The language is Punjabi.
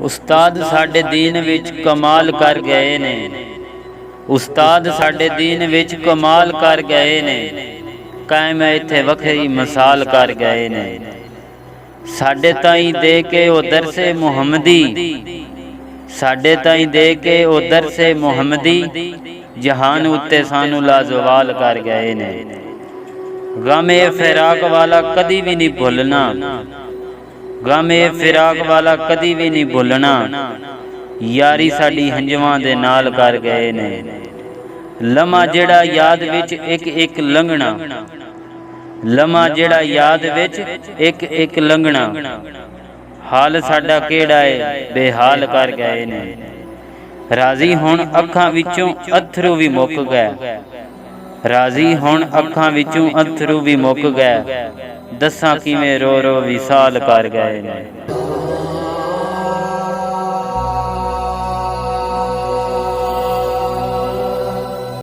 ਉਸਤਾਦ ਸਾਡੇ ਦੀਨ ਵਿੱਚ ਕਮਾਲ ਕਰ ਗਏ ਨੇ, ਉਸਤਾਦ ਸਾਡੇ ਦੀਨ ਵਿੱਚ ਕਮਾਲ ਕਰ ਗਏ ਨੇ, ਕਾਇਮ ਇੱਥੇ ਵੱਖਰੀ ਮਿਸਾਲ ਕਰ ਗਏ ਨੇ। ਸਾਡੇ ਤਾਈਂ ਦੇ ਕੇ ਉਹ ਦਰਸੇ ਮੁਹੰਮਦੀ, ਸਾਡੇ ਤਾਈਂ ਦੇ ਕੇ ਉਹ ਦਰਸੇ ਮੁਹੰਮਦੀ, ਜਹਾਨ ਉੱਤੇ ਸਾਨੂੰ ਲਾਜ਼ਵਾਲ ਕਰ ਗਏ ਨੇ। ਗਮ ਇਹ ਫਿਰਾਕ ਵਾਲਾ ਕਦੀ ਵੀ ਨਹੀਂ ਭੁੱਲਣਾ, ਗਮ ਇਹ ਫਿਰਾਕ ਵਾਲਾ ਕਦੀ ਵੀ ਨਹੀਂ ਭੁੱਲਣਾ, ਯਾਰੀ ਸਾਡੀ ਹੰਝੂਆਂ ਦੇ ਨਾਲ ਕਰ ਗਏ ਨੇ। ਲਮਾ ਜਿਹੜਾ ਯਾਦ ਵਿੱਚ ਇੱਕ ਇੱਕ ਲੰਘਣਾ, ਲਮਾ ਜਿਹੜਾ ਯਾਦ ਵਿੱਚ ਇੱਕ ਇੱਕ ਲੰਘਣਾ, ਹਾਲ ਸਾਡਾ ਕਿਹੜਾ ਏ ਬੇਹਾਲ ਕਰ ਗਏ ਨੇ। ਰਾਜ਼ੀ ਹੁਣ ਅੱਖਾਂ ਵਿੱਚੋਂ ਅੱਥਰੂ ਵੀ ਮੁੱਕ ਗਏ, ਰਾਜ਼ੀ ਹੁਣ ਅੱਖਾਂ ਵਿੱਚੋਂ ਅੱਥਰੂ ਵੀ ਮੁੱਕ ਗਏ, ਦੱਸਾਂ ਕਿਵੇਂ ਰੋ ਰੋ ਵਿਸਾਲ ਕਰ ਗਏ ਨੇ।